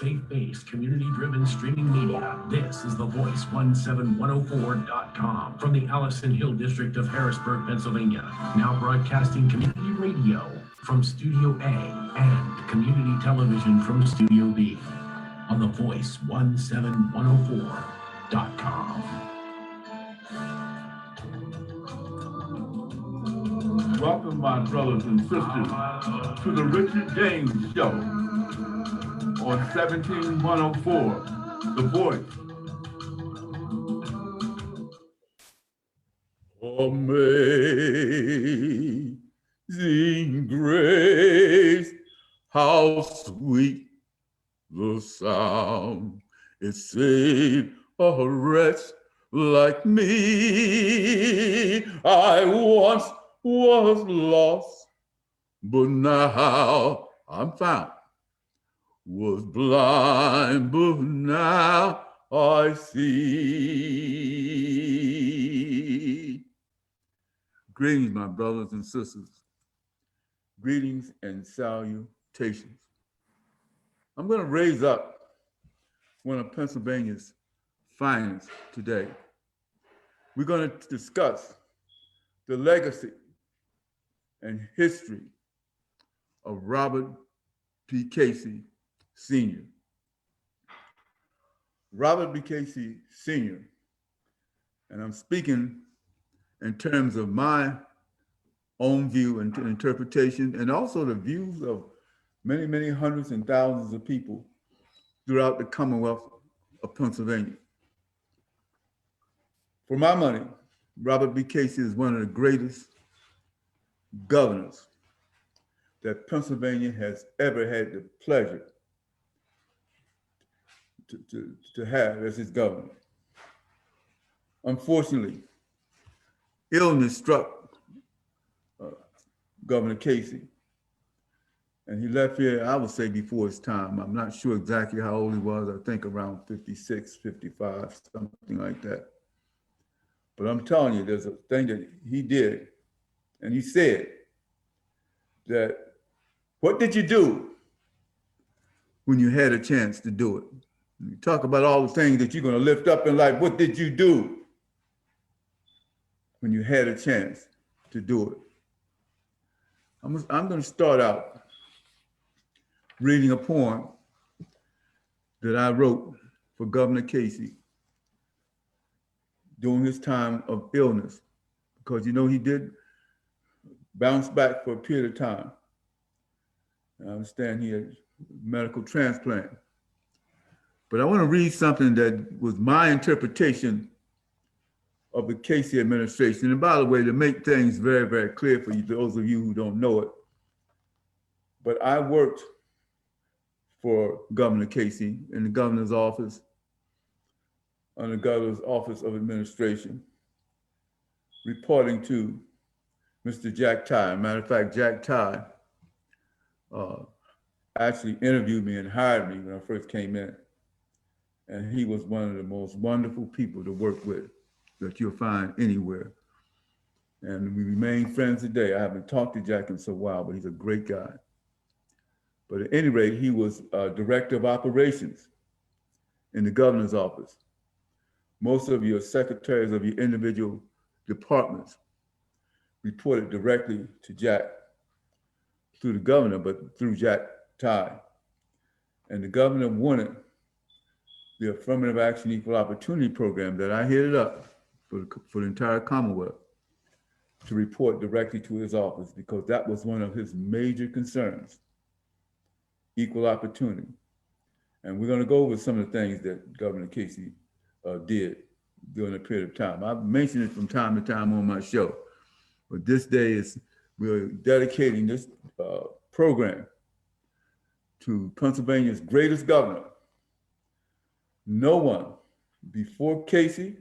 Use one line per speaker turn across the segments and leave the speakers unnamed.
faith-based, community-driven streaming media. This is the Voice17104.com from the Allison Hill District of Harrisburg, Pennsylvania. Now broadcasting community radio from Studio A and community television from Studio B on the Voice17104.com.
Welcome, my brothers and sisters, to the Richard James Show on 17104, The Voice. Amazing grace, how sweet the sound. It saved a wretch like me. I once was lost, but now I'm found. Was blind, but now I see. Greetings, my brothers and sisters. Greetings and salutations. I'm going to raise up one of Pennsylvania's finest today. We're going to discuss the legacy and history of Robert P. Casey Sr. Robert B. Casey Sr., and I'm speaking in terms of my own view and interpretation, and also the views of many, many hundreds and thousands of people throughout the Commonwealth of Pennsylvania. For my money, Robert B. Casey is one of the greatest governors that Pennsylvania has ever had the pleasure to have as its governor. Unfortunately, illness struck Governor Casey, and he left here, I would say, before his time. I'm not sure exactly how old he was. I think around 56, 55, something like that. But I'm telling you, there's a thing that he did, and he said that, what did you do when you had a chance to do it? You talk about all the things that you're going to lift up in life. What did you do when you had a chance to do it? I'm going to start out reading a poem that I wrote for Governor Casey during his time of illness, because, you know, he did bounce back for a period of time. I understand he had medical transplant. But I want to read something that was my interpretation of the Casey administration. And by the way, to make things very, very clear for you, those of you who don't know it, but I worked for Governor Casey in the governor's office, on the governor's office of administration, reporting to Mr. Jack Tye. Matter of fact, Jack Tye actually interviewed me and hired me when I first came in. And he was one of the most wonderful people to work with that you'll find anywhere. And we remain friends today. I haven't talked to Jack in so while, but he's a great guy. But at any rate, he was director of operations in the governor's office. Most of your secretaries of your individual departments reported directly to Jack through the governor, but through Jack Tye. And the governor wanted the Affirmative Action Equal Opportunity Program that I headed up for the entire Commonwealth to report directly to his office, because that was one of his major concerns, equal opportunity. And we're going to go over some of the things that Governor Casey did during a period of time. I've mentioned it from time to time on my show, but this day we're dedicating this program to Pennsylvania's greatest governor. No one before Casey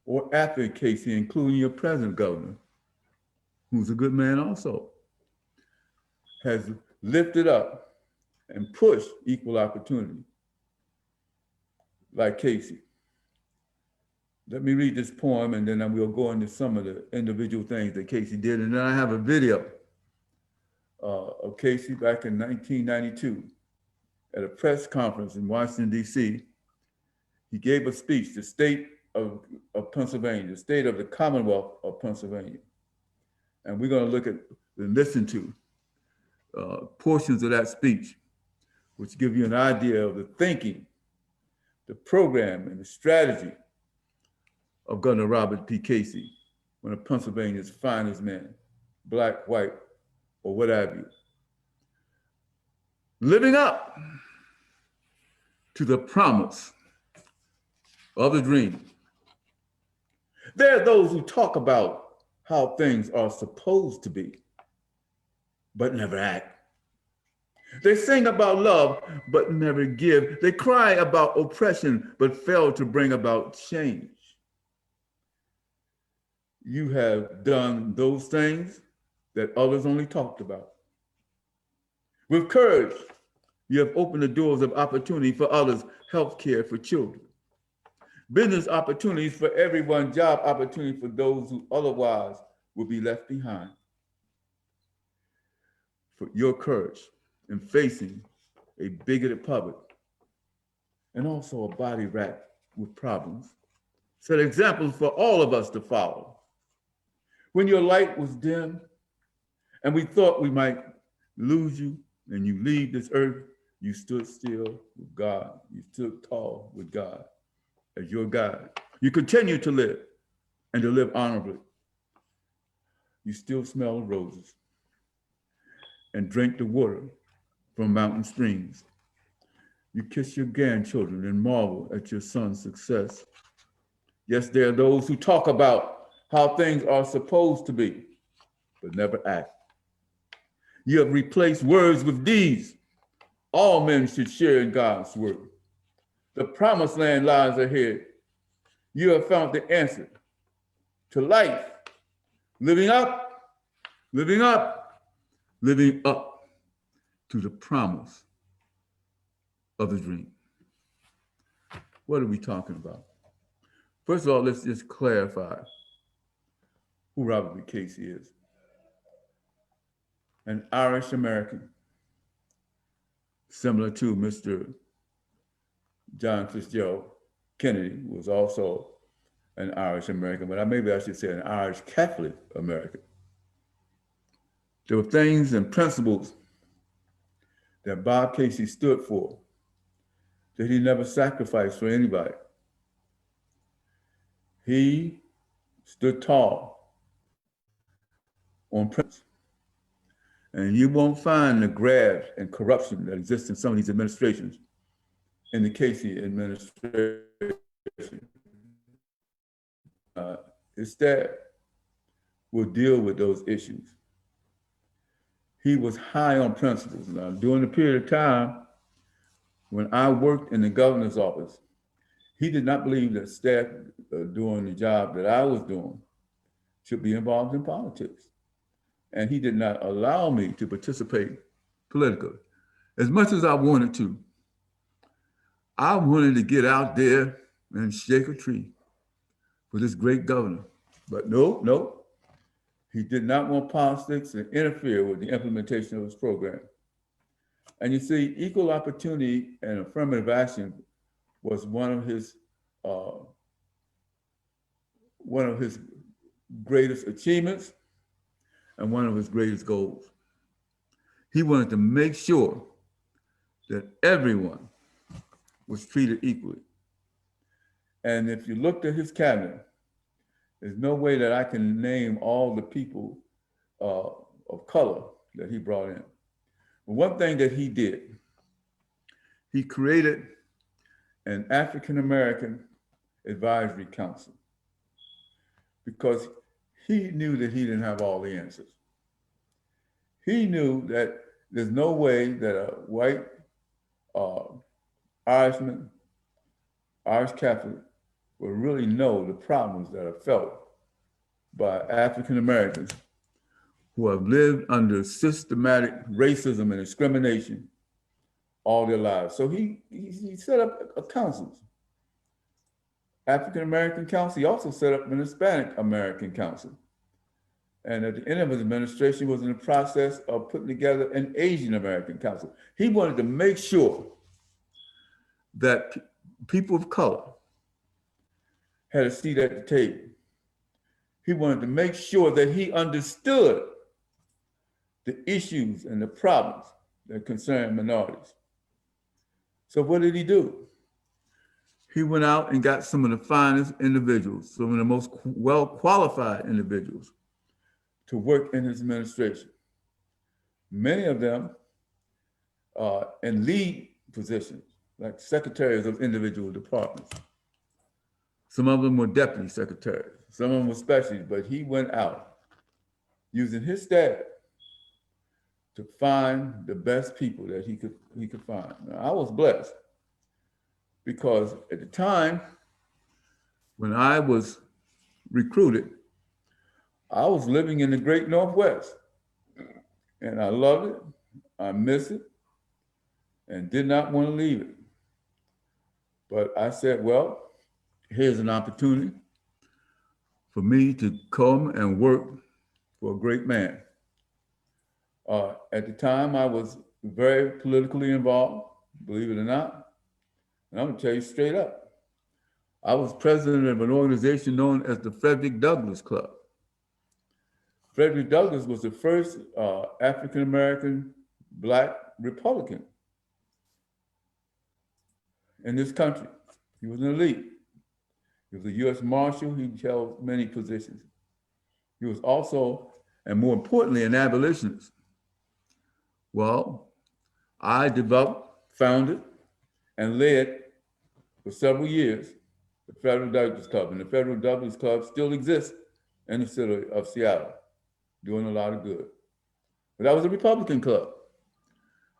or after Casey, including your present governor, who's a good man also, has lifted up and pushed equal opportunity like Casey. Let me read this poem, and then we'll go into some of the individual things that Casey did. And then I have a video of Casey back in 1992 at a press conference in Washington, D.C., he gave a speech, the state of Pennsylvania, the state of the Commonwealth of Pennsylvania. And we're going to look at and listen to portions of that speech, which give you an idea of the thinking, the program, and the strategy of Governor Robert P. Casey, one of Pennsylvania's finest men, black, white, or what have you. Living up to the promise of the dream. There are those who talk about how things are supposed to be, but never act. They sing about love, but never give. They cry about oppression, but fail to bring about change. You have done those things that others only talked about. With courage, you have opened the doors of opportunity for others, health care for children, business opportunities for everyone, job opportunity for those who otherwise would be left behind. For your courage in facing a bigoted public and also a body racked with problems, set examples for all of us to follow. When your light was dim and we thought we might lose you and you leave this earth, you stood still with God. You stood tall with God as your guide. You continue to live and to live honorably. You still smell the roses and drink the water from mountain streams. You kiss your grandchildren and marvel at your son's success. Yes, there are those who talk about how things are supposed to be, but never act. You have replaced words with deeds. All men should share in God's word. The promised land lies ahead. You have found the answer to life. Living up, living up, living up to the promise of the dream. What are we talking about? First of all, let's just clarify who Robert B. Casey is. An Irish American, similar to Mr. John Fitzgerald Kennedy, who was also an Irish American, but maybe I should say an Irish Catholic American. There were things and principles that Bob Casey stood for that he never sacrificed for anybody. He stood tall on principles. And you won't find the graft and corruption that exists in some of these administrations in the Casey administration. His staff will deal with those issues. He was high on principles. Now, during the period of time when I worked in the governor's office, he did not believe that staff doing the job that I was doing should be involved in politics. And he did not allow me to participate politically. As much as I wanted to, I wanted to get out there and shake a tree for this great governor. But no, he did not want politics to interfere with the implementation of his program. And you see, equal opportunity and affirmative action was one of his greatest achievements and one of his greatest goals. He wanted to make sure that everyone was treated equally. And if you looked at his cabinet, there's no way that I can name all the people of color that he brought in. But one thing that he did, he created an African-American Advisory Council because he knew that he didn't have all the answers. He knew that there's no way that a white Irishman, Irish Catholic, will really know the problems that are felt by African Americans who have lived under systematic racism and discrimination all their lives. So he set up a council, African American Council. He also set up an Hispanic American Council. And at the end of his administration was in the process of putting together an Asian American Council. He wanted to make sure that people of color had a seat at the table. He wanted to make sure that he understood the issues and the problems that concern minorities. So what did he do? He went out and got some of the finest individuals, some of the most well-qualified individuals to work in his administration. Many of them in lead positions, like secretaries of individual departments. Some of them were deputy secretaries, some of them were specialists, but he went out using his staff to find the best people that he could find. Now, I was blessed because at the time when I was recruited, I was living in the great Northwest, and I loved it, I miss it, and did not want to leave it. But I said, well, here's an opportunity for me to come and work for a great man. At the time, I was very politically involved, believe it or not. And I'm gonna tell you straight up. I was president of an organization known as the Frederick Douglass Club. Frederick Douglass was the first African-American Black Republican in this country. He was an elite. He was a U.S. Marshal. He held many positions. He was also, and more importantly, an abolitionist. Well, I developed, founded, and led for several years the Federal Douglass Club. And the Federal Douglass Club still exists in the city of Seattle, doing a lot of good. But that was a Republican club.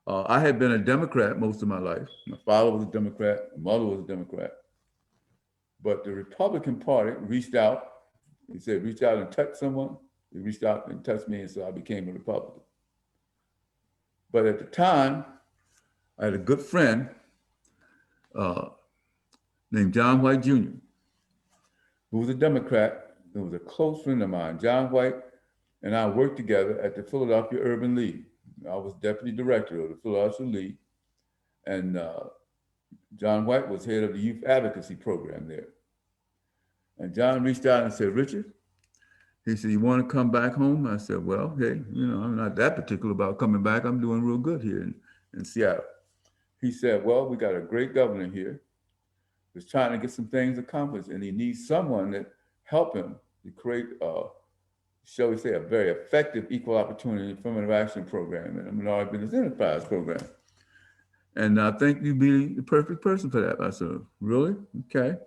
I had been a Democrat most of my life. My father was a Democrat, my mother was a Democrat. But the Republican Party reached out. He said, reach out and touch someone. He reached out and touched me, and so I became a Republican. But at the time, I had a good friend named John White Jr., who was a Democrat, who was a close friend of mine. John White and I worked together at the Philadelphia Urban League. I was deputy director of the Philadelphia League, and John White was head of the youth advocacy program there. And John reached out and said, Richard, he said, you want to come back home? I said, well, hey, I'm not that particular about coming back. I'm doing real good here in Seattle. He said, well, we got a great governor here who's trying to get some things accomplished, and he needs someone that help him to create, shall we say, a very effective equal opportunity affirmative action program and a minority business enterprise program. And I think you'd be the perfect person for that. I said, really? Okay.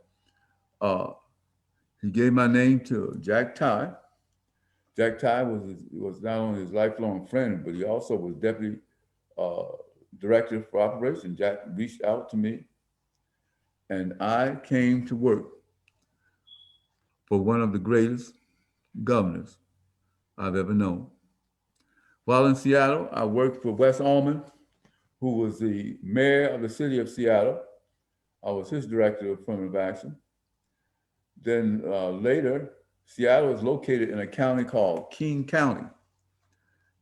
He gave my name to Jack Ty. Jack Ty was not only his lifelong friend, but he also was deputy director for operations. Jack reached out to me, and I came to work for one of the greatest governors I've ever known. While in Seattle, I worked for Wes Allman, who was the mayor of the city of Seattle. I was his director of affirmative action. Then later, Seattle is located in a county called King County.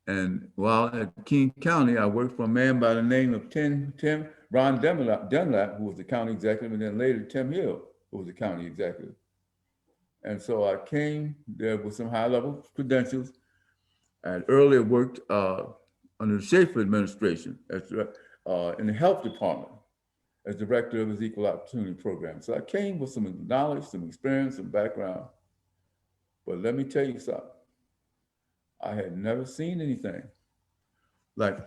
And while at King County, I worked for a man by the name of Ron Dunlap, who was the county executive, and then later Tim Hill, who was the county executive. And so I came there with some high-level credentials. I had earlier worked under the Schaefer administration in the health department as director of his equal opportunity program. So I came with some knowledge, some experience, some background. But let me tell you something. I had never seen anything like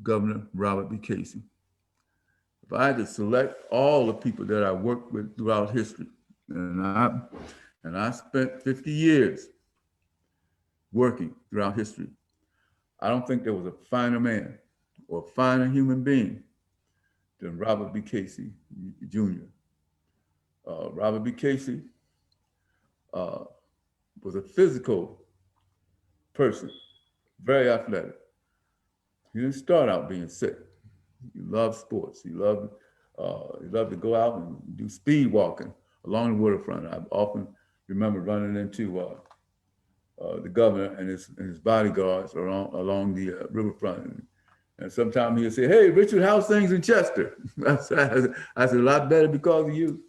Governor Robert B. Casey. If I had to select all the people that I worked with throughout history, and I spent 50 years working throughout history, I don't think there was a finer man or a finer human being than Robert B. Casey Jr. Robert B. Casey was a physical person, very athletic. He didn't start out being sick. He loved sports. He loved to go out and do speed walking along the waterfront. I often remember running into the governor and his bodyguards along the riverfront. And sometimes he'll say, "Hey, Richard, how's things in Chester?" I said, "A lot better because of you."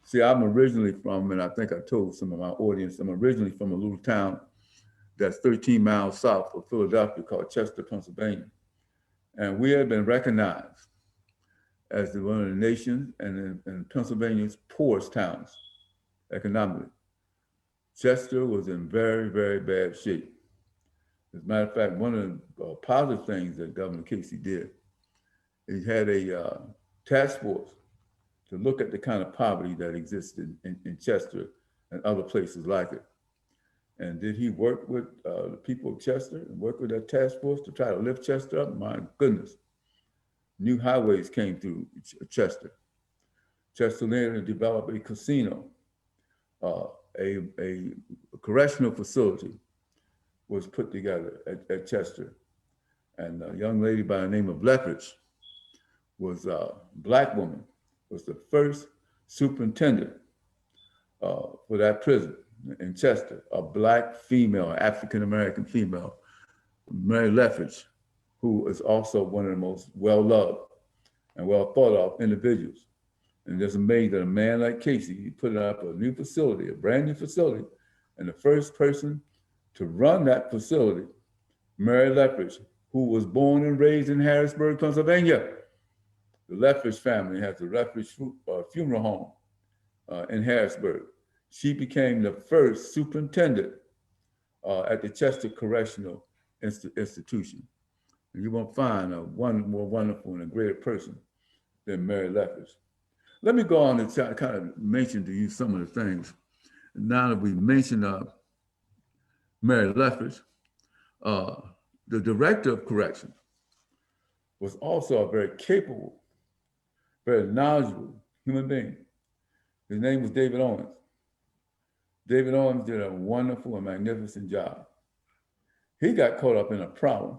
See, I'm originally from, and I think I told some of my audience, I'm originally from a little town that's 13 miles south of Philadelphia called Chester, Pennsylvania. And we have been recognized as one of the nation's and Pennsylvania's poorest towns economically. Chester was in very, very bad shape. As a matter of fact, one of the positive things that Governor Casey did, he had a task force to look at the kind of poverty that existed in Chester and other places like it. And did he work with the people of Chester and work with that task force to try to lift Chester up? My goodness. New highways came through Chester. Chester later developed a casino, a correctional facility was put together at Chester. And a young lady by the name of Lethbridge was a Black woman, was the first superintendent for that prison in Chester, a Black female, African-American female, Mary Lethbridge, who is also one of the most well-loved and well-thought-of individuals. And just amazed that a man like Casey, he put up a new facility, a brand new facility, and the first person to run that facility, Mary Lethbridge, who was born and raised in Harrisburg, Pennsylvania. The Lethbridge family has the Lethbridge Funeral Home in Harrisburg. She became the first superintendent at the Chester Correctional Institution. And you won't find a more wonderful and a greater person than Mary Lethbridge. Let me go on and kind of mention to you some of the things. Now that we mentioned Mary Lethbridge, the director of corrections was also a very capable, very knowledgeable human being. His name was David Owens. David Owens did a wonderful and magnificent job. He got caught up in a problem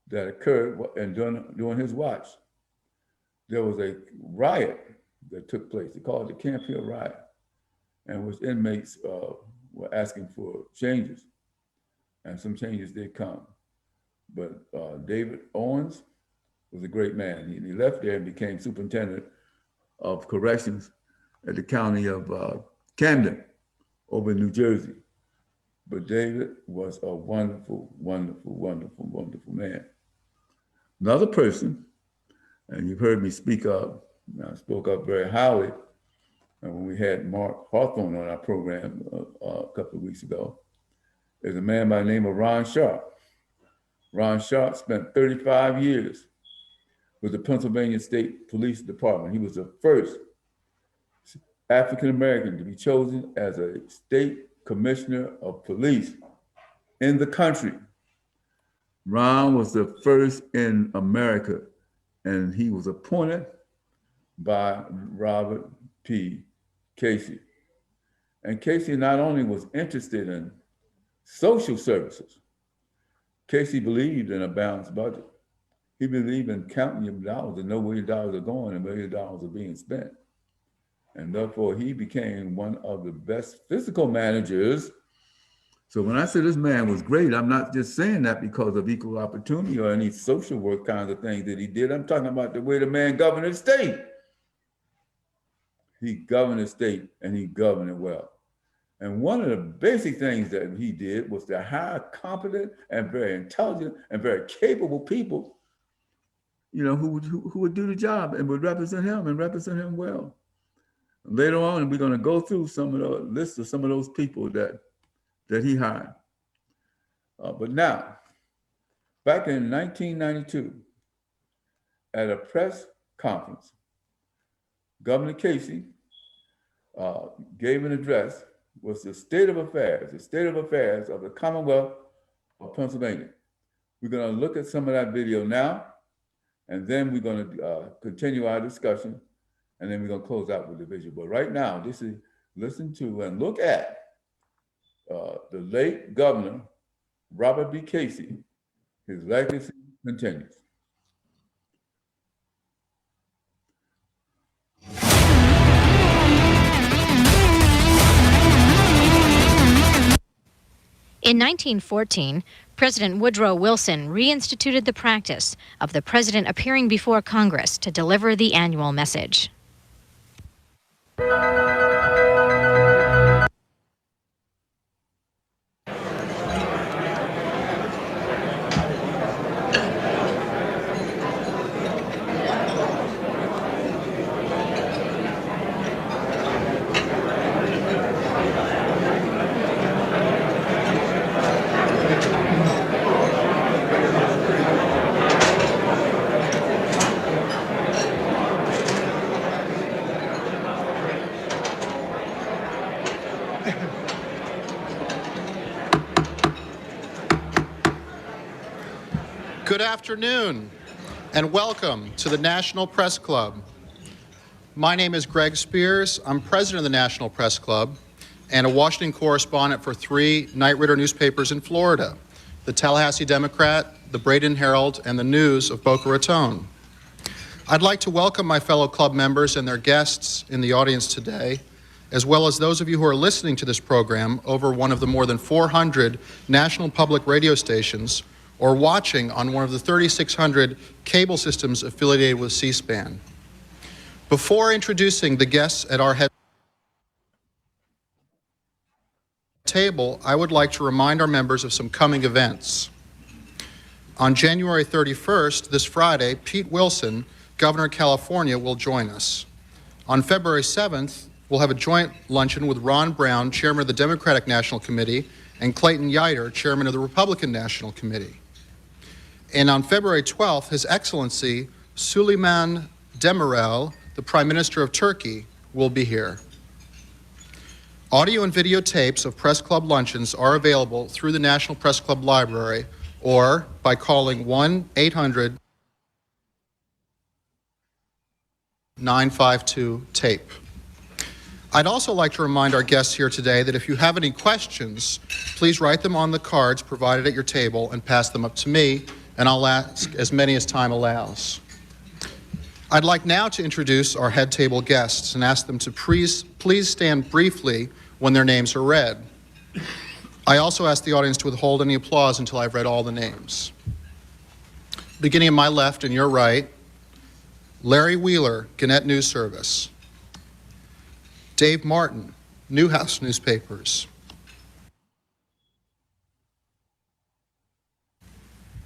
that occurred during his watch. There was a riot that took place. They called it the Camp Hill riot, and which inmates were asking for changes, and some changes did come. But David Owens was a great man. He left there and became superintendent of corrections at the county of Camden over in New Jersey. But David was a wonderful, wonderful, wonderful, wonderful man. Another person, and you've heard me speak up, I spoke up very highly when we had Mark Hawthorne on our program a couple of weeks ago, is a man by the name of Ron Sharp. Ron Sharp spent 35 years with the Pennsylvania State Police Department. He was the first African-American to be chosen as a state commissioner of police in the country. Ron was the first in America, and he was appointed by Robert P. Casey. And Casey not only was interested in social services, Casey believed in a balanced budget. He believed in counting your dollars and know where your dollars are going and where your dollars are being spent. And therefore, he became one of the best fiscal managers. So when I say this man was great, I'm not just saying that because of equal opportunity or any social work kinds of things that he did. I'm talking about the way the man governed the state. He governed the state and he governed it well. And one of the basic things that he did was to hire competent and very intelligent and very capable people, you know, who would do the job and would represent him and represent him well. Later on, we're going to go through some of the lists of some of those people that he hired. But now, back in 1992, at a press conference, Governor Casey gave an address, was the state of affairs of the Commonwealth of Pennsylvania. We're going to look at some of that video now, and then we're going to continue our discussion, and then we're going to close out with the visual. But right now, this is listen to and look at the late Governor Robert B. Casey. His legacy continues.
In 1914, President Woodrow Wilson reinstituted the practice of the president appearing before Congress to deliver the annual message.
Good afternoon, and welcome to the National Press Club. My name is Greg Spears. I'm president of the National Press Club and a Washington correspondent for 3 Knight Ridder newspapers in Florida, the Tallahassee Democrat, the Braden Herald, and the News of Boca Raton. I'd like to welcome my fellow club members and their guests in the audience today, as well as those of you who are listening to this program over one of the more than 400 national public radio stations or watching on one of the 3,600 cable systems affiliated with C-SPAN. Before introducing the guests at our head table, I would like to remind our members of some coming events. On January 31st, this Friday, Pete Wilson, Governor of California, will join us. On February 7th, we'll have a joint luncheon with Ron Brown, Chairman of the Democratic National Committee, and Clayton Yiter, Chairman of the Republican National Committee. And on February 12th, His Excellency Süleyman Demirel, the Prime Minister of Turkey, will be here. Audio and video tapes of Press Club luncheons are available through the National Press Club Library or by calling 1-800-952-TAPE. I'd also like to remind our guests here today that if you have any questions, please write them on the cards provided at your table and pass them up to me, and I'll ask as many as time allows. I'd like now to introduce our head table guests and ask them to please stand briefly when their names are read. I also ask the audience to withhold any applause until I've read all the names. Beginning on my left and your right, Larry Wheeler, Gannett News Service. Dave Martin, Newhouse Newspapers.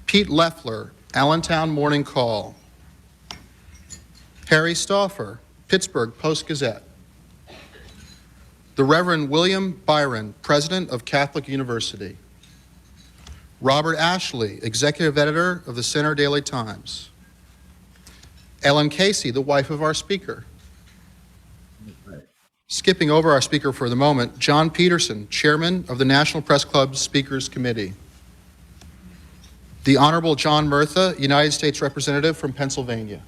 Pete Leffler, Allentown Morning Call. Harry Stauffer, Pittsburgh Post-Gazette. The Reverend William Byron, President of Catholic University. Robert Ashley, Executive Editor of the Center Daily Times. Ellen Casey, the wife of our speaker. Skipping over our speaker for the moment, John Peterson, Chairman of the National Press Club Speakers Committee. The Honorable John Murtha, United States Representative from Pennsylvania.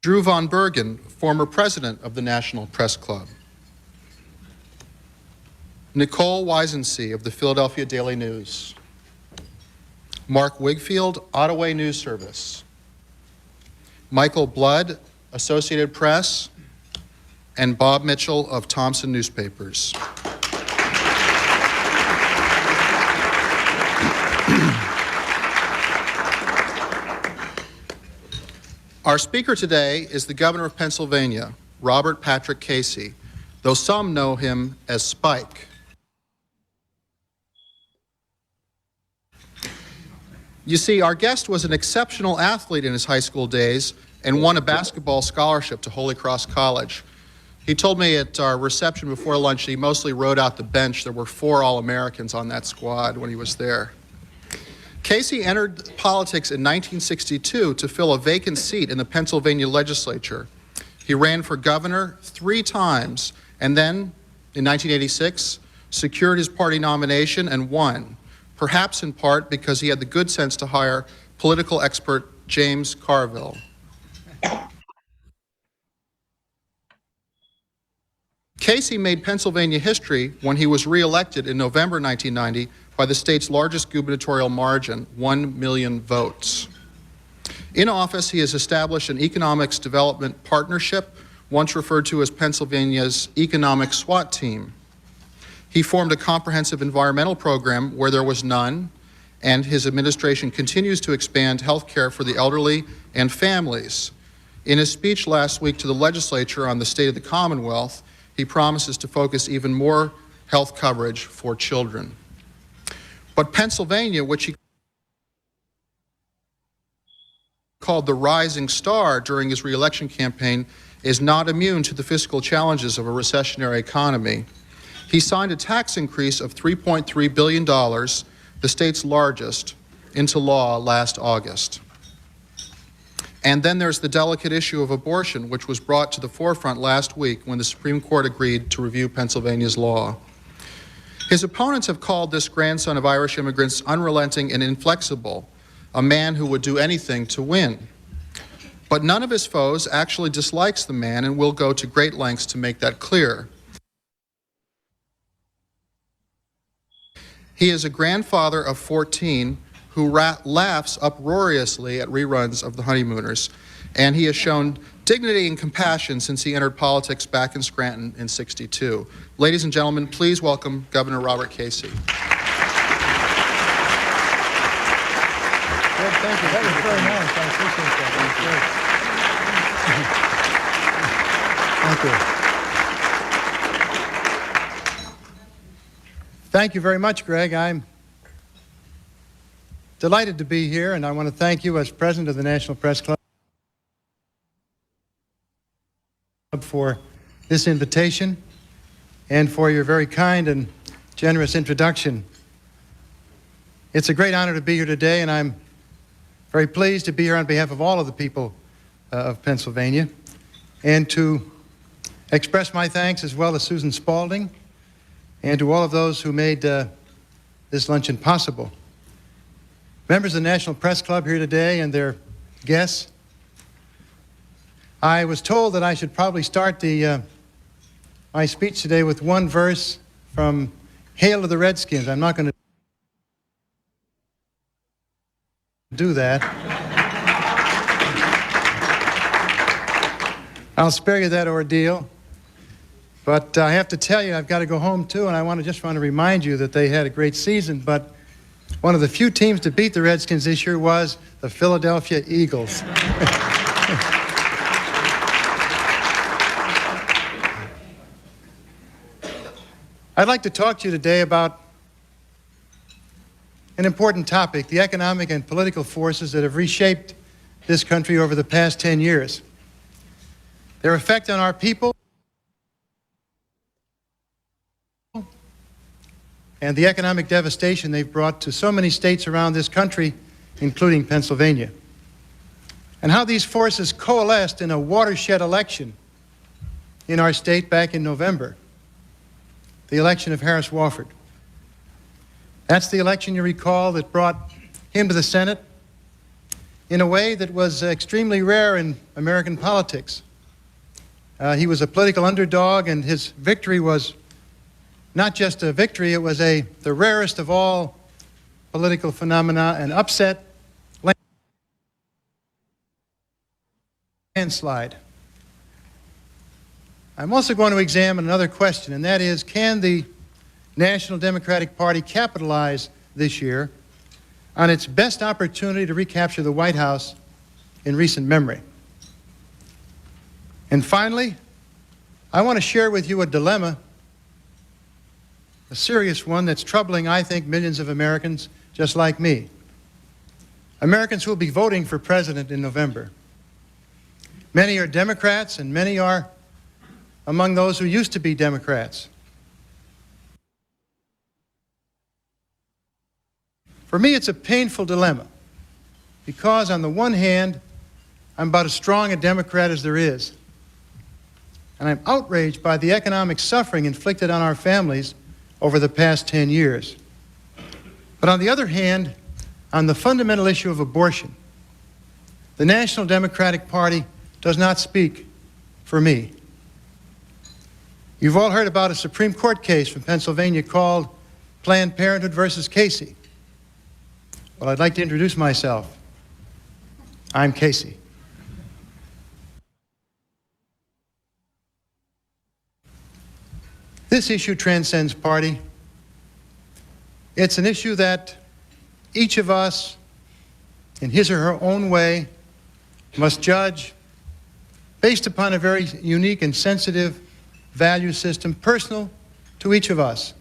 Drew Von Bergen, former President of the National Press Club. Nicole Weisensee of the Philadelphia Daily News. Mark Wigfield, Ottawa News Service. Michael Blood, Associated Press, and Bob Mitchell of Thomson Newspapers. Our speaker today is the Governor of Pennsylvania, Robert Patrick Casey, though some know him as Spike. You see, our guest was an exceptional athlete in his high school days and won a basketball scholarship to Holy Cross College. He told me at our reception before lunch he mostly rode out the bench. There were 4 All-Americans on that squad when he was there. Casey entered politics in 1962 to fill a vacant seat in the Pennsylvania legislature. He ran for governor 3 times and then, in 1986, secured his party nomination and won, perhaps in part because he had the good sense to hire political expert James Carville. Casey made Pennsylvania history when he was reelected in November 1990 by the state's largest gubernatorial margin, 1 million votes. In office, he has established an economics development partnership once referred to as Pennsylvania's economic SWAT team. He formed a comprehensive environmental program where there was none, and his administration continues to expand health care for the elderly and families. In his speech last week to the legislature on the state of the Commonwealth, he promises to focus even more health coverage for children. But Pennsylvania, which he called the rising star during his re-election campaign, is not immune to the fiscal challenges of a recessionary economy. He signed a tax increase of $3.3 billion, the state's largest, into law last August. And then there's the delicate issue of abortion, which was brought to the forefront last week when the Supreme Court agreed to review Pennsylvania's law. His opponents have called this grandson of Irish immigrants unrelenting and inflexible, a man who would do anything to win. But none of his foes actually dislikes the man and will go to great lengths to make that clear. He is a grandfather of 14 who laughs uproariously at reruns of The Honeymooners, and he has shown dignity and compassion since he entered politics back in Scranton in '62. Ladies and gentlemen, please welcome Governor Robert Casey.
Good, thank you. That was very nice. I appreciate that. Thank you. Thank you very much, Greg. I'm delighted to be here, and I want to thank you as president of the National Press Club for this invitation and for your very kind and generous introduction. It's a great honor to be here today, and I'm very pleased to be here on behalf of all of the people of Pennsylvania and to express my thanks as well as Susan Spalding and to all of those who made this luncheon possible. Members of the National Press Club here today and their guests, I was told that I should probably start my speech today with one verse from Hail to the Redskins. I'm not going to do that. I'll spare you that ordeal. But I have to tell you, I've got to go home too, and I just want to remind you that they had a great season, but one of the few teams to beat the Redskins this year was the Philadelphia Eagles. I'd like to talk to you today about an important topic, the economic and political forces that have reshaped this country over the past 10 years. Their effect on our people and the economic devastation they've brought to so many states around this country, including Pennsylvania. And how these forces coalesced in a watershed election in our state back in November, the election of Harris Wofford. That's the election, you recall, that brought him to the Senate in a way that was extremely rare in American politics. He was a political underdog, and his victory was not just a victory, it was the rarest of all political phenomena, an upset landslide. I'm also going to examine another question, and that is, can the National Democratic Party capitalize this year on its best opportunity to recapture the White House in recent memory? And finally, I want to share with you a dilemma, a serious one that's troubling, I think, millions of Americans just like me. Americans who will be voting for president in November. Many are Democrats, and many are among those who used to be Democrats. For me, it's a painful dilemma because, on the one hand, I'm about as strong a Democrat as there is, and I'm outraged by the economic suffering inflicted on our families over the past 10 years. But on the other hand, on the fundamental issue of abortion, the National Democratic Party does not speak for me. You've all heard about a Supreme Court case from Pennsylvania called Planned Parenthood versus Casey. Well, I'd like to introduce myself. I'm Casey. This issue transcends party. It's an issue that each of us, in his or her own way, must judge based upon a very unique and sensitive value system personal to each of us.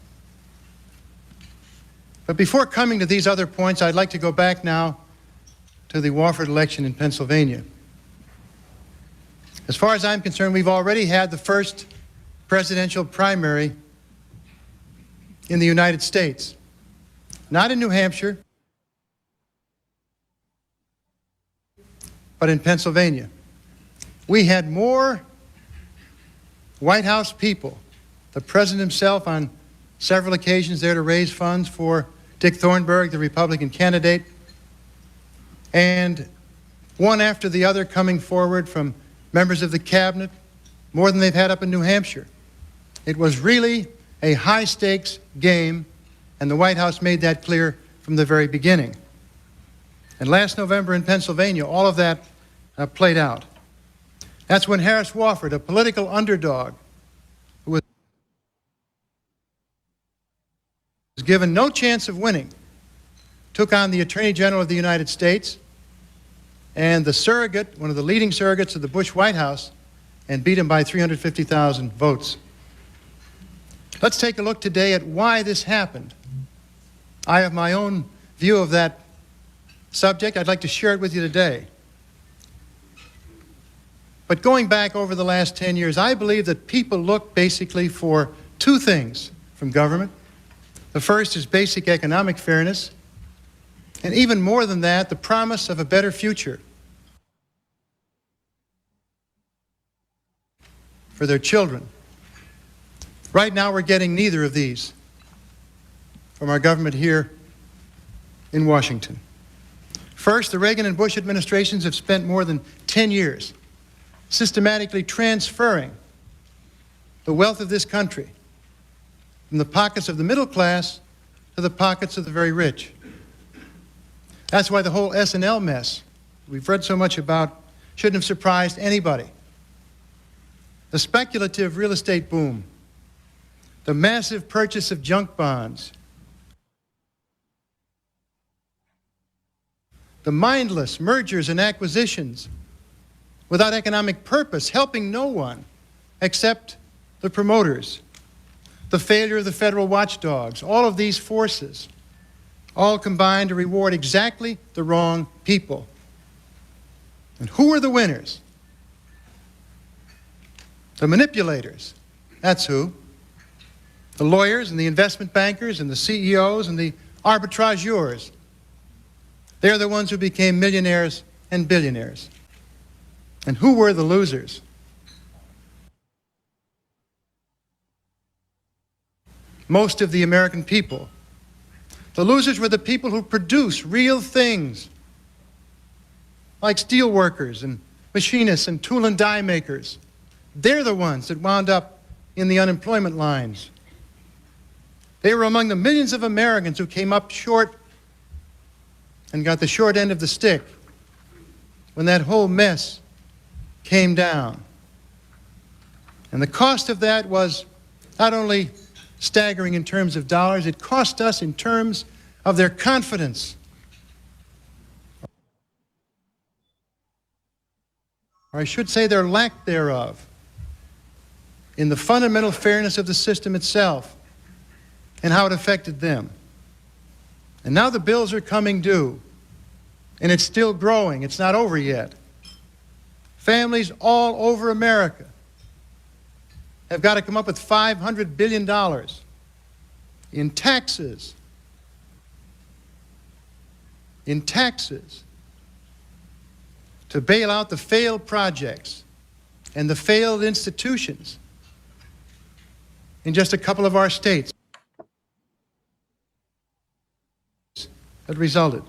But before coming to these other points, I'd like to go back now to the Wofford election in Pennsylvania. As far as I'm concerned, we've already had the first presidential primary in the United States. Not in New Hampshire, but in Pennsylvania. We had more White House people, the president himself on several occasions there to raise funds for Dick Thornburgh, the Republican candidate, and one after the other coming forward from members of the cabinet, more than they've had up in New Hampshire. It was really a high-stakes game, and the White House made that clear from the very beginning. And last November in Pennsylvania, all of that played out. That's when Harris Wofford, a political underdog, who was given no chance of winning, took on the Attorney General of the United States and the surrogate, one of the leading surrogates of the Bush White House, and beat him by 350,000 votes. Let's take a look today at why this happened. I have my own view of that subject. I'd like to share it with you today. But going back over the last 10 years, I believe that people look basically for two things from government. The first is basic economic fairness, and even more than that, the promise of a better future for their children. Right now, we're getting neither of these from our government here in Washington. First, the Reagan and Bush administrations have spent more than 10 years systematically transferring the wealth of this country from the pockets of the middle class to the pockets of the very rich. That's why the whole S&L mess we've read so much about shouldn't have surprised anybody. The speculative real estate boom, the massive purchase of junk bonds, the mindless mergers and acquisitions without economic purpose, helping no one except the promoters, the failure of the federal watchdogs, all of these forces all combined to reward exactly the wrong people. And who are the winners? The manipulators. That's who. The lawyers and the investment bankers and the CEOs and the arbitrageurs. They're the ones who became millionaires and billionaires. And who were the losers? Most of the American people. The losers were the people who produce real things, like steel workers and machinists and tool and die makers. They're the ones that wound up in the unemployment lines. They were among the millions of Americans who came up short and got the short end of the stick when that whole mess came down. And the cost of that was not only staggering in terms of dollars, it cost us in terms of their confidence. Or I should say their lack thereof in the fundamental fairness of the system itself and how it affected them. And now the bills are coming due, and it's still growing. It's not over yet. Families all over America have got to come up with $500 billion in taxes. To bail out the failed projects and the failed institutions in just a couple of our states that resulted.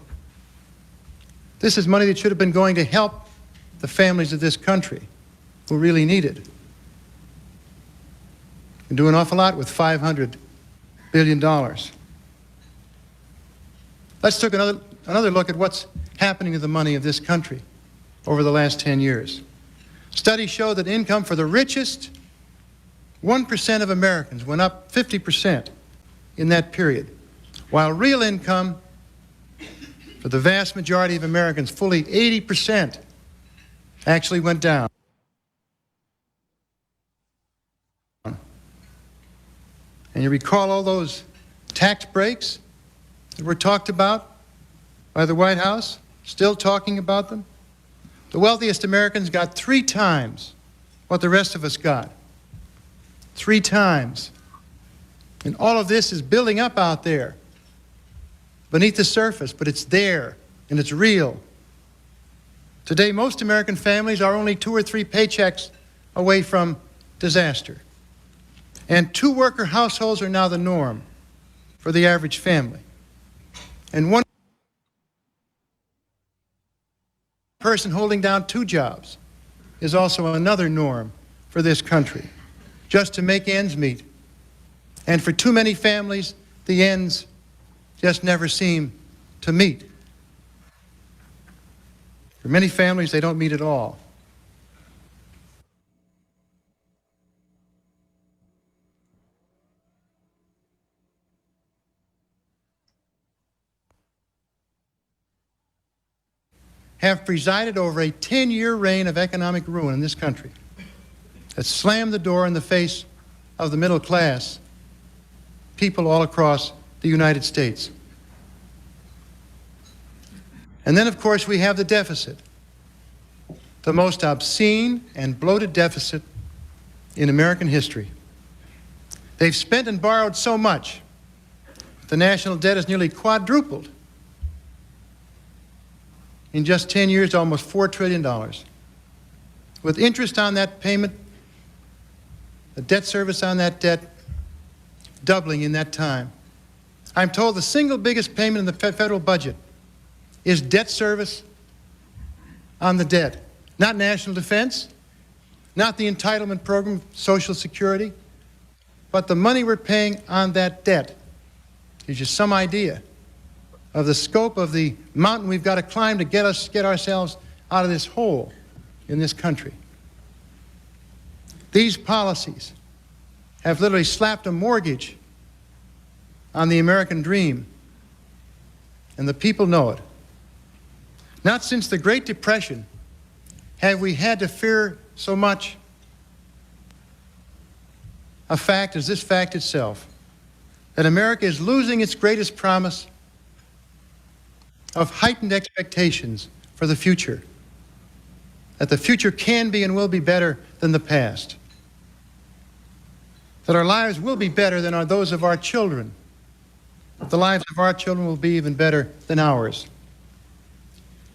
This is money that should have been going to help the families of this country who really need it. And do an awful lot with $500 billion. Let's take another look at what's happening to the money of this country over the last 10 years. Studies show that income for the richest 1% of Americans went up 50% in that period, while real income for the vast majority of Americans, fully 80%, actually went down. And you recall all those tax breaks that were talked about by the White House, still talking about them? The wealthiest Americans got 3 times what the rest of us got. 3 times. And all of this is building up out there, beneath the surface, but it's there, and it's real. Today, most American families are only 2 or 3 paychecks away from disaster. And 2-worker households are now the norm for the average family. And 1 person holding down 2 jobs is also another norm for this country, just to make ends meet. And for too many families, the ends just never seem to meet. For many families, they don't meet at all. Have presided over a 10-year reign of economic ruin in this country that slammed the door in the face of the middle class people all across the United States. And then, of course, we have the deficit, the most obscene and bloated deficit in American history. They've spent and borrowed so much, the national debt has nearly quadrupled. In just 10 years, almost $4 trillion. With interest on that payment, the debt service on that debt doubling in that time. I'm told the single biggest payment in the federal budget is debt service on the debt. Not national defense, not the entitlement program, Social Security, but the money we're paying on that debt. Gives you some idea of the scope of the mountain we've got to climb to get ourselves out of this hole in this country. These policies have literally slapped a mortgage on the American dream, and the people know it. Not since the Great Depression have we had to fear so much a fact as this fact itself, that America is losing its greatest promise of heightened expectations for the future, that the future can be and will be better than the past, that our lives will be better than are those of our children, that the lives of our children will be even better than ours.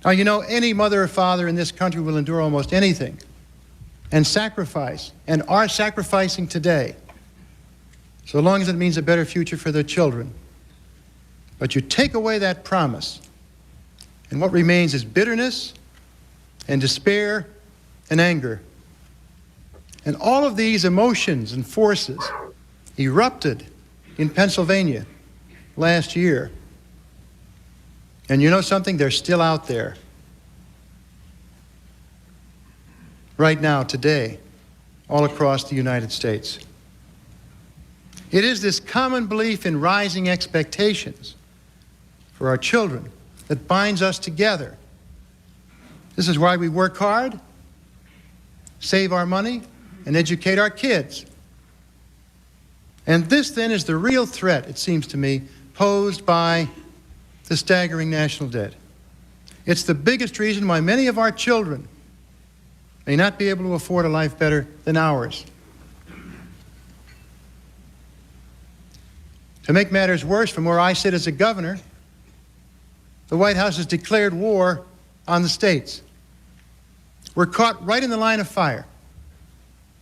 Now, you know, any mother or father in this country will endure almost anything and sacrifice, and are sacrificing today, so long as it means a better future for their children. But you take away that promise, and what remains is bitterness and despair and anger. And all of these emotions and forces erupted in Pennsylvania last year. And you know something? They're still out there. Right now, today, all across the United States. It is this common belief in rising expectations for our children that binds us together. This is why we work hard, save our money, and educate our kids. And this, then, is the real threat, it seems to me, posed by the staggering national debt. It's the biggest reason why many of our children may not be able to afford a life better than ours. To make matters worse, from where I sit as a governor, the White House has declared war on the states. We're caught right in the line of fire.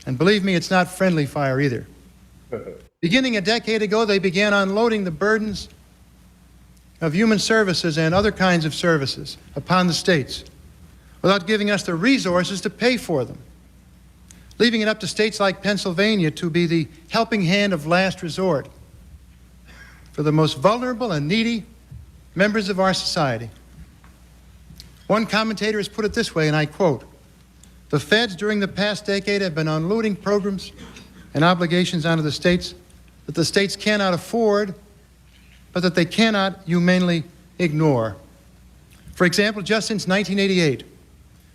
And believe me, it's not friendly fire either. Beginning a decade ago, they began unloading the burdens of human services and other kinds of services upon the states without giving us the resources to pay for them, leaving it up to states like Pennsylvania to be the helping hand of last resort for the most vulnerable and needy members of our society. One commentator has put it this way, and I quote, "The feds during the past decade have been unloading programs and obligations onto the states that the states cannot afford, but that they cannot humanely ignore. For example, just since 1988,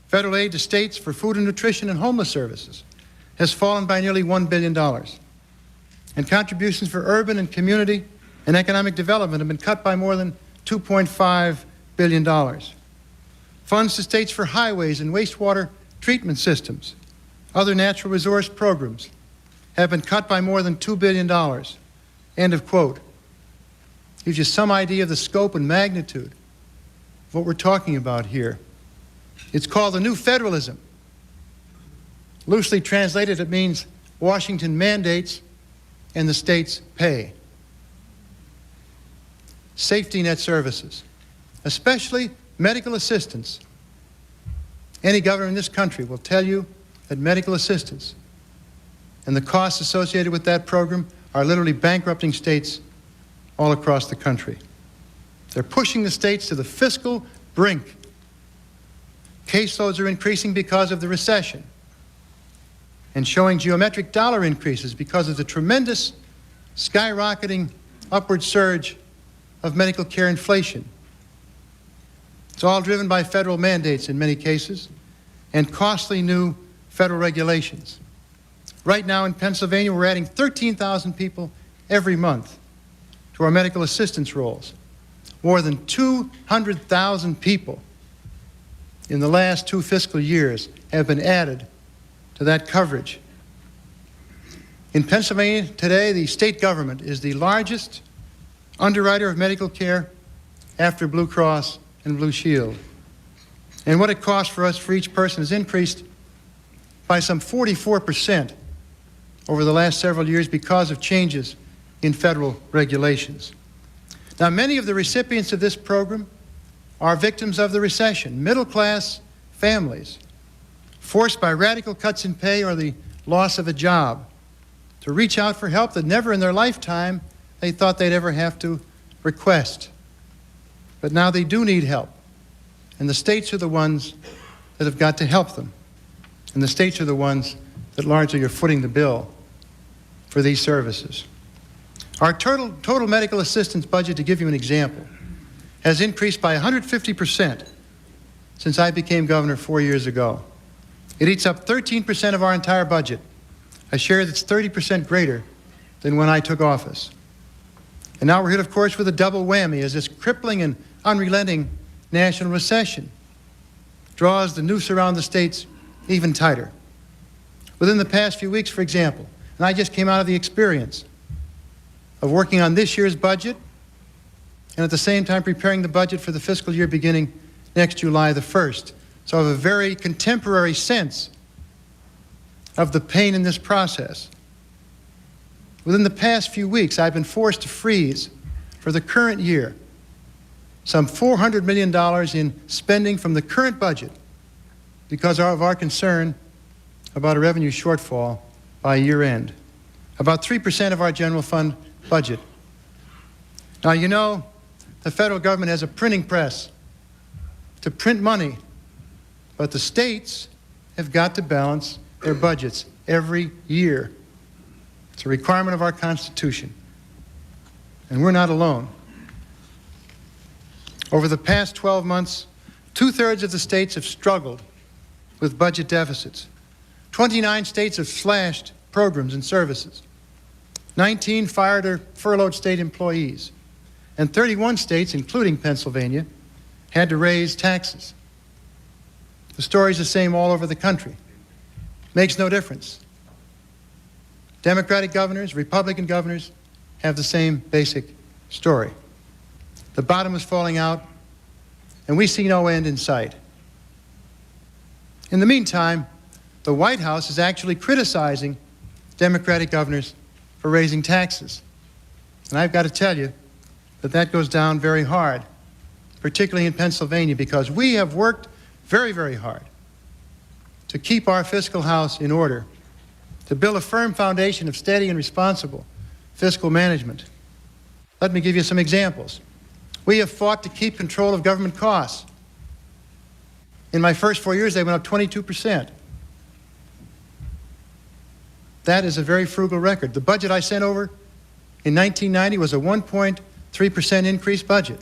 federal aid to states for food and nutrition and homeless services has fallen by nearly $1 billion. And contributions for urban and community and economic development have been cut by more than $2.5 billion. Funds to states for highways and wastewater treatment systems, other natural resource programs, have been cut by more than $2 billion. End of quote. Gives you some idea of the scope and magnitude of what we're talking about here. It's called the New Federalism. Loosely translated, it means Washington mandates and the states pay. Safety net services, especially medical assistance. Any governor in this country will tell you that medical assistance and the costs associated with that program are literally bankrupting states all across the country. They're pushing the states to the fiscal brink. Caseloads are increasing because of the recession and showing geometric dollar increases because of the tremendous skyrocketing upward surge of medical care inflation. It's all driven by federal mandates in many cases and costly new federal regulations. Right now in Pennsylvania, we're adding 13,000 people every month to our medical assistance rolls. More than 200,000 people in the last 2 fiscal years have been added to that coverage. In Pennsylvania today, the state government is the largest underwriter of medical care after Blue Cross and Blue Shield. And what it costs for us for each person has increased by some 44% over the last several years because of changes in federal regulations. Now, many of the recipients of this program are victims of the recession, middle-class families, forced by radical cuts in pay or the loss of a job to reach out for help that never in their lifetime they thought they'd ever have to request. But now they do need help, and the states are the ones that have got to help them. And the states are the ones that largely are footing the bill for these services. Our total medical assistance budget, to give you an example, has increased by 150% since I became governor 4 years ago. It eats up 13% of our entire budget, a share that's 30% greater than when I took office. And now we're hit, of course, with a double whammy as this crippling and unrelenting national recession draws the noose around the states even tighter. Within the past few weeks, for example, and I just came out of the experience of working on this year's budget and at the same time preparing the budget for the fiscal year beginning next July the 1st. So I have a very contemporary sense of the pain in this process. Within the past few weeks, I've been forced to freeze for the current year some $400 million in spending from the current budget because of our concern about a revenue shortfall by year end, about 3% of our general fund budget. Now, you know, the federal government has a printing press to print money, but the states have got to balance their budgets every year. It's a requirement of our Constitution, and we're not alone. Over the past 12 months, 2/3 of the states have struggled with budget deficits. 29 states have slashed programs and services. 19 fired or furloughed state employees. And 31 states, including Pennsylvania, had to raise taxes. The story's the same all over the country. Makes no difference. Democratic governors, Republican governors have the same basic story. The bottom is falling out, and we see no end in sight. In the meantime, the White House is actually criticizing Democratic governors for raising taxes. And I've got to tell you that that goes down very hard, particularly in Pennsylvania, because we have worked very, very hard to keep our fiscal house in order, to build a firm foundation of steady and responsible fiscal management. Let me give you some examples. We have fought to keep control of government costs. In my first 4 years, they went up 22%. That is a very frugal record. The budget I sent over in 1990 was a 1.3% increase budget,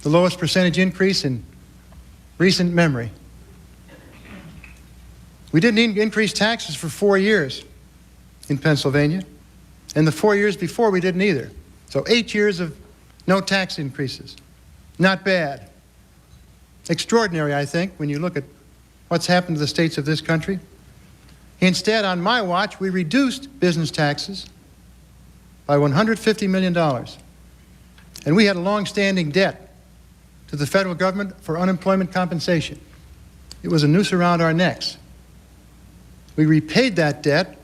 the lowest percentage increase in recent memory. We didn't increase taxes for 4 years in Pennsylvania, and the 4 years before we didn't either. So 8 years of no tax increases. Not bad. Extraordinary, I think, when you look at what's happened to the states of this country. Instead, on my watch, we reduced business taxes by $150 million. And we had a long-standing debt to the federal government for unemployment compensation. It was a noose around our necks. We repaid that debt,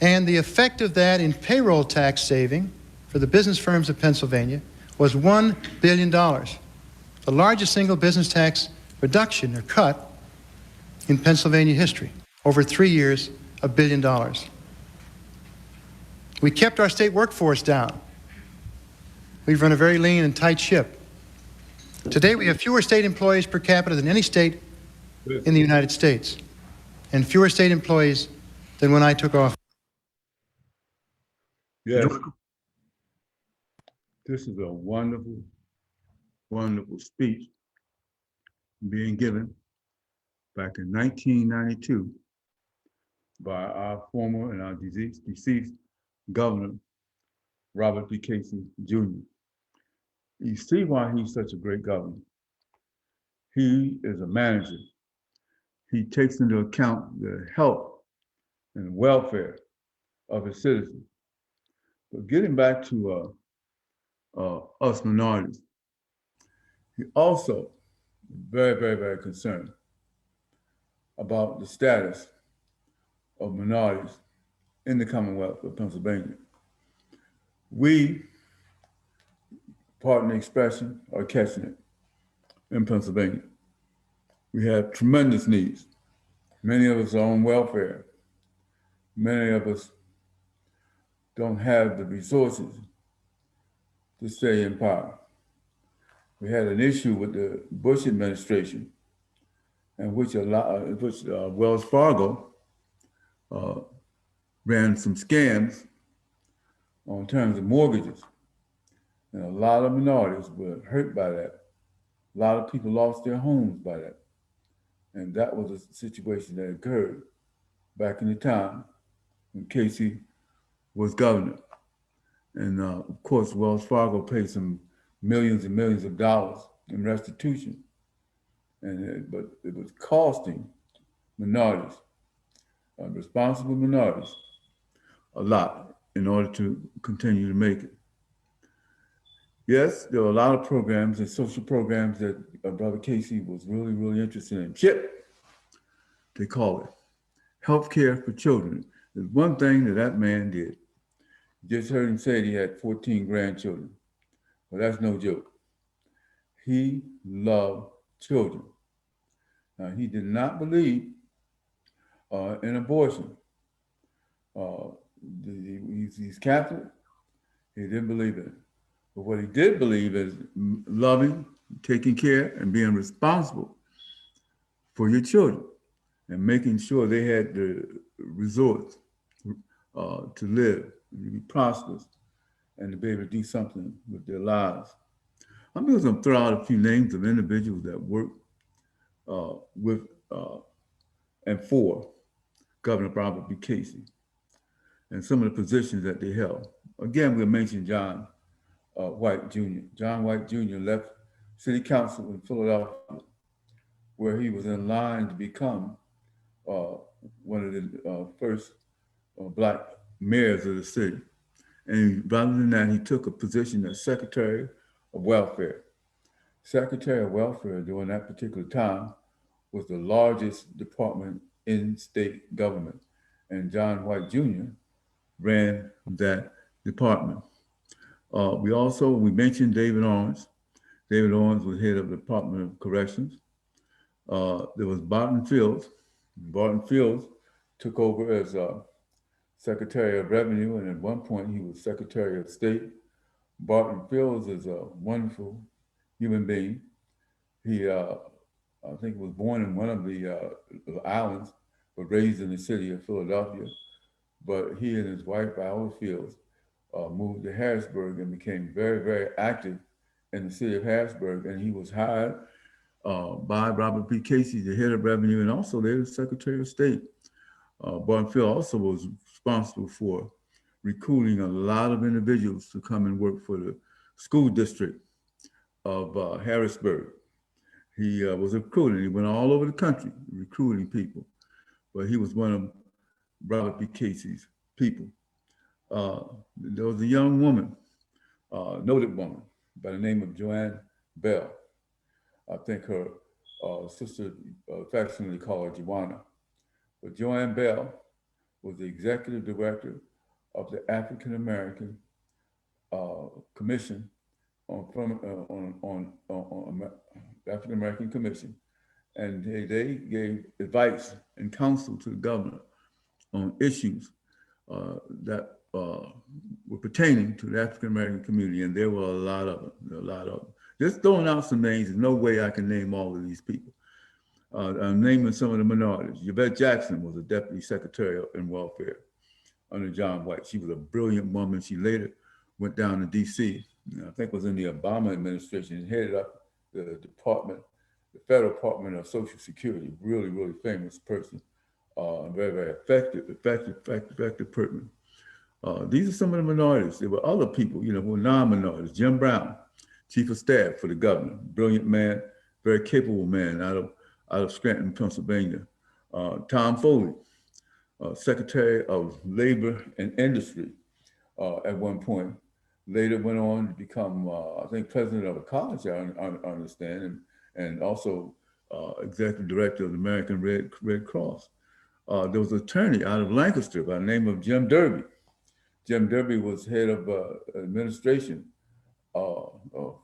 and the effect of that in payroll tax saving for the business firms of Pennsylvania was $1 billion, the largest single business tax reduction or cut in Pennsylvania history. Over 3 years, $1 billion. We kept our state workforce down. We've run a very lean and tight ship. Today, we have fewer state employees per capita than any state in the United States, and fewer state employees than when I took office.
Yes. This is a wonderful, wonderful speech being given back in 1992 by our former and our deceased governor, Robert B. Casey Jr. You see why he's such a great governor. He is a manager. He takes into account the health and welfare of his citizens. But getting back to us minorities, he also very, very, very concerned about the status of minorities in the Commonwealth of Pennsylvania. We, pardon the expression, are catching it in Pennsylvania. We have tremendous needs. Many of us are on welfare. Many of us don't have the resources to stay in power. We had an issue with the Bush administration, in which Wells Fargo ran some scams on terms of mortgages. And a lot of minorities were hurt by that. A lot of people lost their homes by that. And that was a situation that occurred back in the time when Casey was governor. And of course, Wells Fargo paid some millions and millions of dollars in restitution. But it was costing minorities, responsible minorities, a lot in order to continue to make it. Yes, there were a lot of programs and social programs that Brother Casey was really, really interested in. CHIP, they call it, healthcare for children. There's one thing that man did. You just heard him say he had 14 grandchildren. Well, that's no joke. He loved children. Now, he did not believe in abortion. He's Catholic. He didn't believe in it. But what he did believe is loving, taking care, and being responsible for your children and making sure they had the resources to live and to be prosperous and to be able to do something with their lives. I'm just going to throw out a few names of individuals that work with and for Governor Robert B. Casey and some of the positions that they held. Again, we'll mention John White Jr. John White Jr. left City Council in Philadelphia, where he was in line to become one of the first Black mayors of the city. And rather than that, he took a position as Secretary of Welfare. Secretary of Welfare during that particular time was the largest department in state government. And John White Jr. ran that department. We mentioned David Owens. David Owens was head of the Department of Corrections. There was Barton Fields. Barton Fields took over as Secretary of Revenue, and at one point he was Secretary of State. Barton Fields is a wonderful human being. He, I think, was born in one of the islands was raised in the city of Philadelphia, but he and his wife, Viola Fields, moved to Harrisburg and became very, very active in the city of Harrisburg. And he was hired by Robert P. Casey, the head of revenue, and also the Secretary of State. Barnfield also was responsible for recruiting a lot of individuals to come and work for the school district of Harrisburg. He was recruiting. He went all over the country recruiting people, but he was one of Robert B. Casey's people. There was a young woman, noted woman, by the name of Joanne Bell. I think her sister affectionately called her Joanna. But Joanne Bell was the executive director of the African American Commission on African American Commission, and they gave advice and counsel to the governor on issues that were pertaining to the African American community, and there were a lot of them. Just throwing out some names, there's no way I can name all of these people. I'm naming some of the minorities. Yvette Jackson was a deputy secretary in welfare under John White. She was a brilliant woman. She later went down to DC. I think was in the Obama administration, and headed up the department, the Federal Department of Social Security. Really, really famous person. Very, very effective person. These are some of the minorities. There were other people, who were non-minorities. Jim Brown, chief of staff for the governor, brilliant man, very capable man out of Scranton, Pennsylvania. Tom Foley, Secretary of Labor and Industry at one point. Later went on to become, I think, president of a college, I understand, and also executive director of the American Red Cross. There was an attorney out of Lancaster by the name of Jim Derby. Jim Derby was head of administration for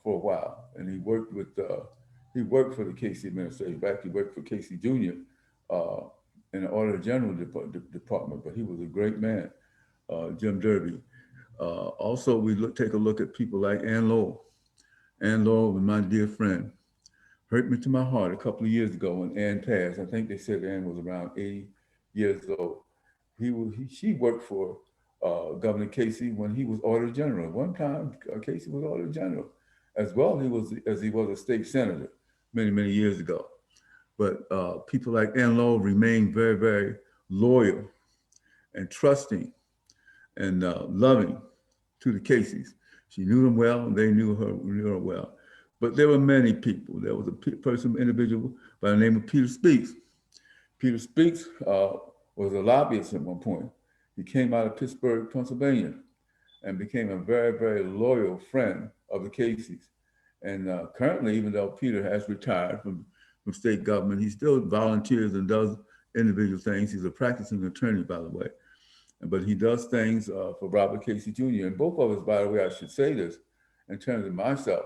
a while, and he worked for the Casey administration. In fact, he worked for Casey Jr. In the Auditor General Department, but he was a great man, Jim Derby. Also, we take a look at people like Ann Lowell. Ann Lowell was my dear friend. Hurt me to my heart a couple of years ago when Ann passed. I think they said Ann was around 80 years old. She worked for Governor Casey when he was Auditor General. At one time, Casey was Auditor General, as well as he was a state senator many, many years ago. But people like Ann Lowell remained very, very loyal and trusting and loving to the Caseys. She knew them well, and they knew her well. But there were many people. There was a individual by the name of Peter Speaks. Peter Speaks was a lobbyist at one point. He came out of Pittsburgh, Pennsylvania, and became a very, very loyal friend of the Caseys. And currently, even though Peter has retired from state government, he still volunteers and does individual things. He's a practicing attorney, by the way. But he does things for Robert Casey Jr. And both of us, by the way, I should say this, in terms of myself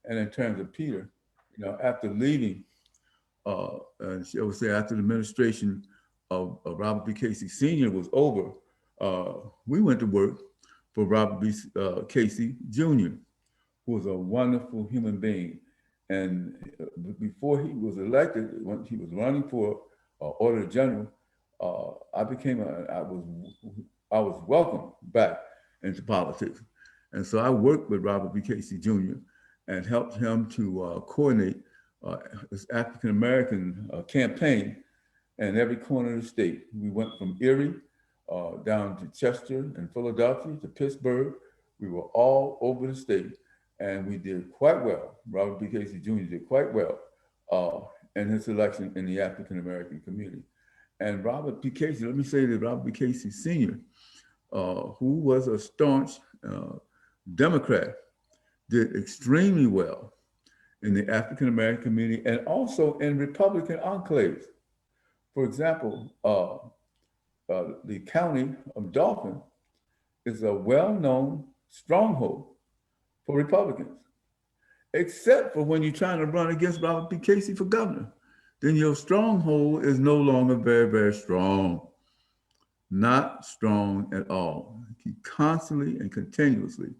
and in terms of Peter, after leaving, and I would say after the administration of Robert B. Casey Sr. was over, we went to work for Robert B. Casey Jr., who was a wonderful human being. And before he was elected, when he was running for Auditor General, I was welcomed back into politics. And so I worked with Robert B. Casey Jr. and helped him to coordinate this African-American campaign in every corner of the state. We went from Erie down to Chester and Philadelphia to Pittsburgh. We were all over the state, and we did quite well. Robert B. Casey Jr. did quite well in his election in the African-American community. And Robert P. Casey, let me say that Robert B. Casey Sr., who was a staunch Democrat, did extremely well in the African-American community and also in Republican enclaves. For example, the county of Dauphin is a well-known stronghold for Republicans, except for when you're trying to run against Robert P. Casey for governor. Then your stronghold is no longer very, very strong. Not strong at all. He constantly and continuously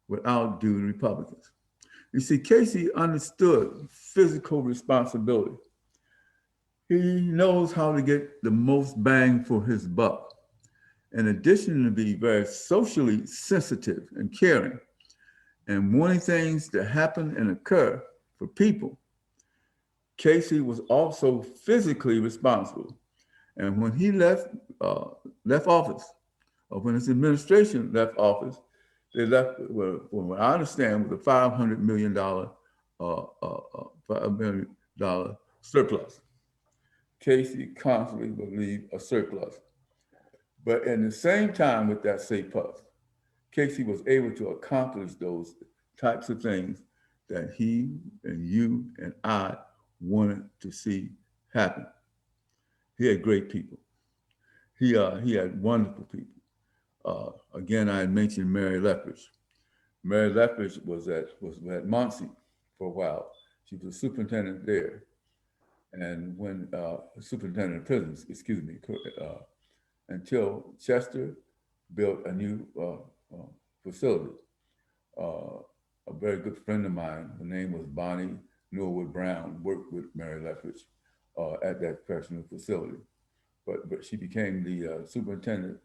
would outdo the He knows how to get the most bang for his buck. In addition to be very socially sensitive and caring and wanting things to happen and occur for people, Casey was also physically responsible. And when he left office, or when his administration left office, they left, well, from what I understand, with a $500 million surplus. Casey constantly would leave a surplus. But in the same time with that surplus, Casey was able to accomplish those types of things that he and you and I wanted to see happen. He had great people. He had wonderful people. Again, I had mentioned Mary Lethbridge. Mary Lethbridge was at Muncie for a while. She was a superintendent there. And when superintendent of prisons, excuse me, until Chester built a new facility. A very good friend of mine, her name was Bonnie Norwood Brown, worked with Mary Lethbridge at that correctional facility. But she became the superintendent,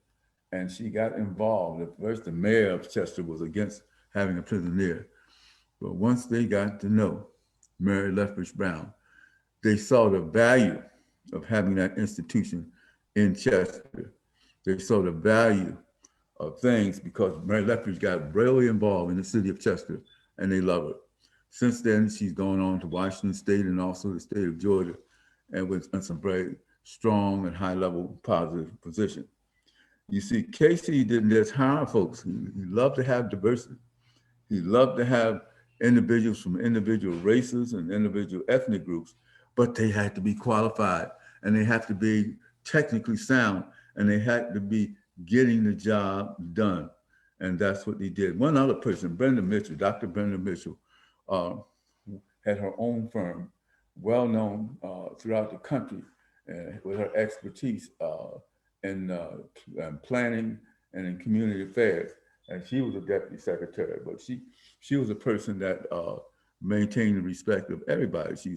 and she got involved. At first, the mayor of Chester was against having a prison there. But once they got to know Mary Lethbridge Brown, they saw the value of having that institution in Chester. They saw the value of things because Mary Lethbridge got really involved in the city of Chester, and they love her. Since then, she's gone on to Washington State and also the state of Georgia, and was in some very strong and high-level positive position. You see, Casey didn't just hire folks. He loved to have diversity. He loved to have individuals from individual races and individual ethnic groups, but they had to be qualified, and they had to be technically sound, and they had to be getting the job done. And that's what they did. One other person, Brenda Mitchell, Dr. Brenda Mitchell, had her own firm, well known throughout the country, with her expertise in planning and in community affairs. And she was a deputy secretary, but she was a person that maintained the respect of everybody. She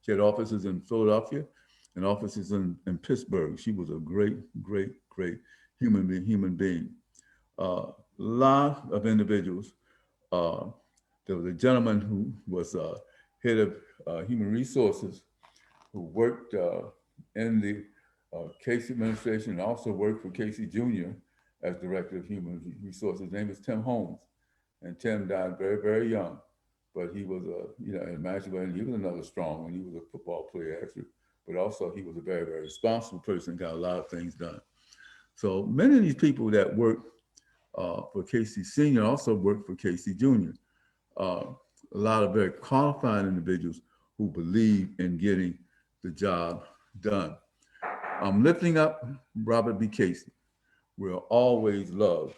had offices in Philadelphia and offices in Pittsburgh. She was a great human being. Lot of individuals. There was a gentleman who was head of human resources who worked in the Casey administration and also worked for Casey Jr. as director of human resources. His name was Tim Holmes, and Tim died very, very young. But he was imagine he was another strong one. He was a football player actually, but also he was a very, very responsible person, got a lot of things done. So many of these people that worked for Casey Sr. also worked for Casey Jr. A lot of very qualified individuals who believe in getting the job done. I'm lifting up Robert B. Casey. We'll always love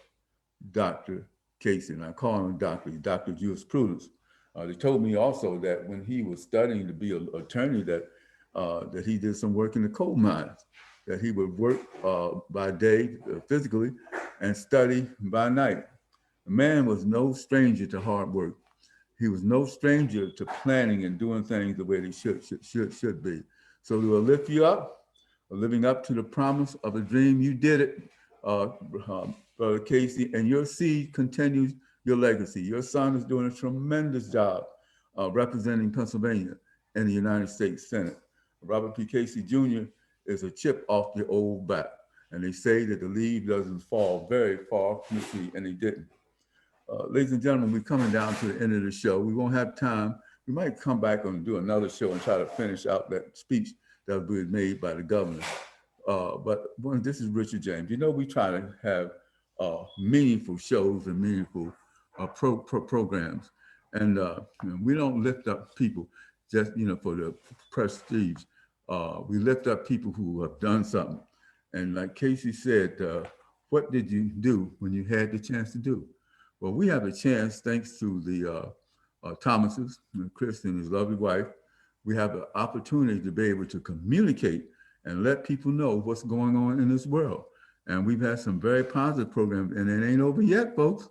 Dr. Casey, and I call him Dr. Jurisprudence. They told me also that when he was studying to be an attorney that he did some work in the coal mines, that he would work by day physically and study by night. The man was no stranger to hard work. He was no stranger to planning and doing things the way they should be. So they will lift you up, living up to the promise of a dream. You did it, Brother Casey, and your seed continues your legacy. Your son is doing a tremendous job representing Pennsylvania in the United States Senate. Robert P. Casey Jr. is a chip off the old bat. And they say that the leaf doesn't fall very far from the tree, and they didn't. Ladies and gentlemen, we're coming down to the end of the show. We won't have time. We might come back and do another show and try to finish out that speech that was made by the governor. But this is Richard James. You know, we try to have meaningful shows and meaningful programs. And we don't lift up people just, for the prestige. We lift up people who have done something. And like Casey said, what did you do when you had the chance to do? Well, we have a chance, thanks to the Thomases, Chris and his lovely wife, we have an opportunity to be able to communicate and let people know what's going on in this world. And we've had some very positive programs, and it ain't over yet, folks.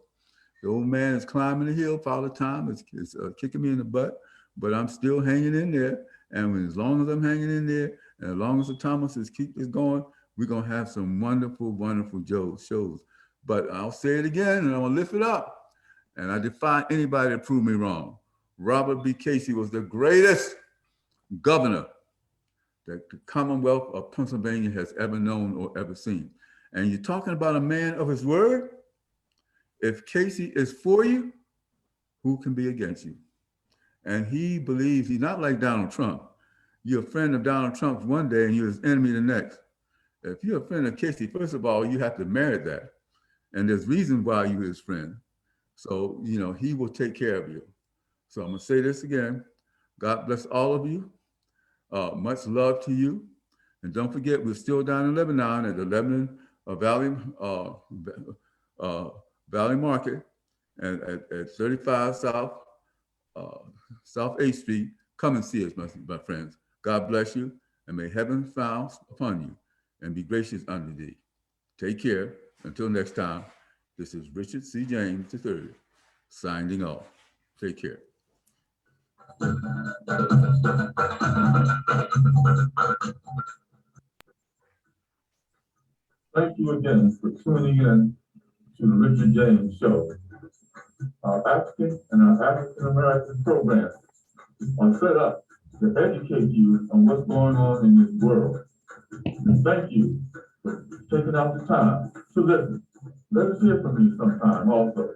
The old man is climbing the hill all the time. It's kicking me in the butt, but I'm still hanging in there. And as long as I'm hanging in there, and as long as the Thomases keep this going, we're going to have some wonderful, wonderful shows. But I'll say it again, and I'm going to lift it up. And I defy anybody to prove me wrong. Robert B. Casey was the greatest governor that the Commonwealth of Pennsylvania has ever known or ever seen. And you're talking about a man of his word? If Casey is for you, who can be against you? And he believes he's not like Donald Trump. You're a friend of Donald Trump one day and you're his enemy the next. If you're a friend of Casey, first of all, you have to merit that. And there's reasons why you're his friend. So, you know, he will take care of you. So I'm gonna say this again. God bless all of you. Much love to you. And don't forget, we're still down in Lebanon at the Lebanon Valley Market and at 35 South 8th Street. Come and see us, my friends. God bless you, and may heaven smile upon you and be gracious unto thee. Take care. Until next time, this is Richard C. James III signing off. Take care.
Thank you again for tuning in to the Richard James Show. Our African and our African American programs are set up to educate you on what's going on in this world. And thank you for taking out the time to listen. Let us hear from you sometime also.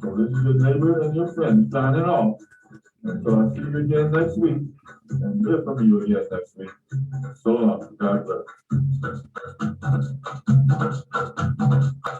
So this is your neighbor and your friend signing off. And so I'll see you again next week and hear from you again next week. So long. God bless.